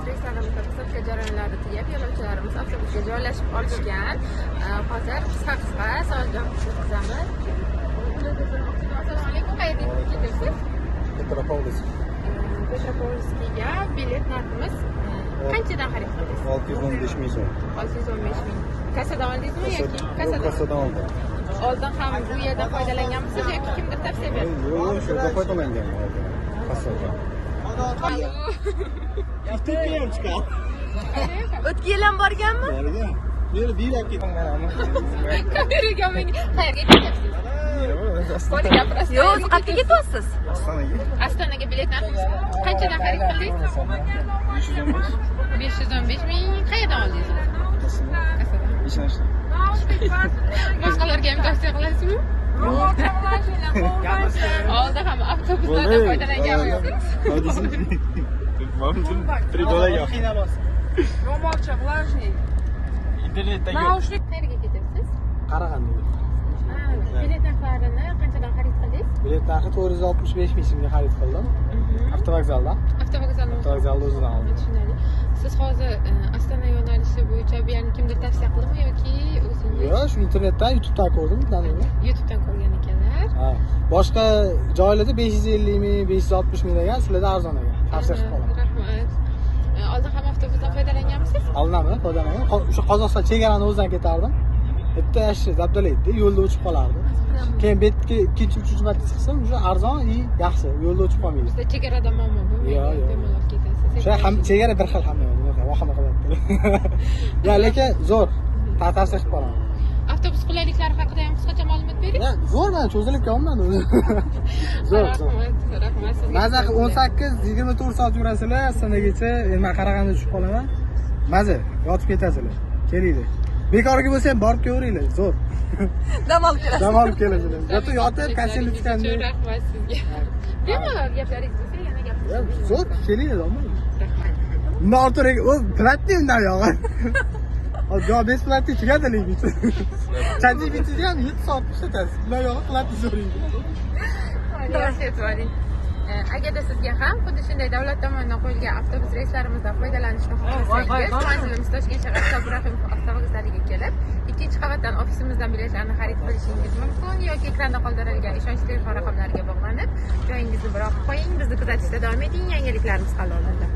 reyslarimizda postavka jarayonlari tugab, yo'lovchilarimiz avtobusga joylashib olishgan. Hozir qisqa savol-javob o'tkazamiz. Assalomu alaykum, qayerga ketyapsiz? Petropavlskga bilet narximiz qanchadan xarid qildingiz? 615 ming so'm. 615 ming. Kassadan oldingizmi yoki Kassadan oldim. oldin ham bu yerdan foydalanganmisiz yoki kimdir tavsiya berdi? Yo'q, shu yerda foydalanganman oldin. Kassadan. TikTokga ham chiqadi. O'tgan yil ham borganmi? Borgan. Meni biylab ketgan. Kameraga meni qayerga ketyapsiz? Qo'li gapirasiz. Yo'q, siz qayerga ketyapsiz? Ostonaga. Astonaga bilet narximiz qanchadan xarid qildingiz? 515 ming. Qayerdan oldingiz? Kassadan. Ishonchli. Boshqalarga ham tavsiya qilasizmi? Oldin ham avtobuslardan foydalanganmisiz? Приболагал. Ro'molcha, влажный. Internetdagi Naushnik. Qayerga ketyapsiz? Qarag'andaga. Bilet narxlarini qanchadan xarid qildingiz? Bilet narxi 465 ming so'mga xarid qildim. Avtovokzalda. Avtovokzalda o'zidan oldim. Tushunarli. Siz hozir Ostona yo'nalishi bo'yicha bu yerni kimdir tavsiya qildimi yoki o'zingiz? Yo'q, shu internetdan, YouTubedan ko'rdim, tanladim. YouTubedan ko'rgan ekanlar. Ha. Boshqa joylarda 550 ming, 560 ming degan, sizlarda arzon ekan. Tavsiya qilib qolaman. Rahmat. Oldin ham avtobusdan foydalanganmisiz? Oldinmi? Foydalanaman. O'sha Qozog'iston chegarani o'zidan ketardim. Bitta yaxshi zabdala edi, yo'lda o'chib qolardi. Keyin betga ikkinchi, uchinchi marta chiqsam, o'sha arzon i yaxshi, yo'lda o'chib qolmaydi. Sizda chegarada muammo bo'lmaydi. Yo'q, yo'q. Bemalol ketasiz. O'sha ham chegara bir xil hamma yo'q, vahima qilyapti. Ya, lekin zo'r. Tavsiya qilib qolaman. Avtobus qulayliklari haqida ham qisqacha ma'lumot bering. Ya, zo'r, men cho'zilib kelman o'zi. Zo'r, zo'r. Rahmat sizga. Maza 18-24 soat yurasizlar, Ostonagacha, endi men Qarag'anda tushib qolaman. Maza, yotib ketasizlar. Kelinglar. Bekorga bo'lsa ham borib kelaveringlar, zo'r. Dam olib kelasiz. Dam olib kelasizlar. Yo'q, yotib, kassetni chiqandi. Rahmat sizga. Bemalol gaplaringiz bo'lsa yana Ya, gapiramiz. zo'r, kelinglar, omma. Rahmat. Bundan ortiq, o, platni undan yog'i. Hozir javob besplatni tugatalik uchun. Chanchi bitsa ham 7 soat ishlatasiz. Bundan yog'i platni so'raydi. Yaxshi aytvaring. Agarda sizga ham xuddi shunday davlat tomonidan qo'yilgan avtobus reyslarimizdan foydalanishni xohlasangiz, manzilimiz Toshkent shahar Sobir Rahimov avtovokzaliga kelib, ikkinchi qavatdan ofisimizdan biletlarni xarid qilishingiz mumkin yoki ekranda qoldirilgan ishonchli telefon raqamlariga bog'lanib, joyingizni biroq qo'ying, bizni kuzatishda davom eting, yangiliklarimiz hali oldinda.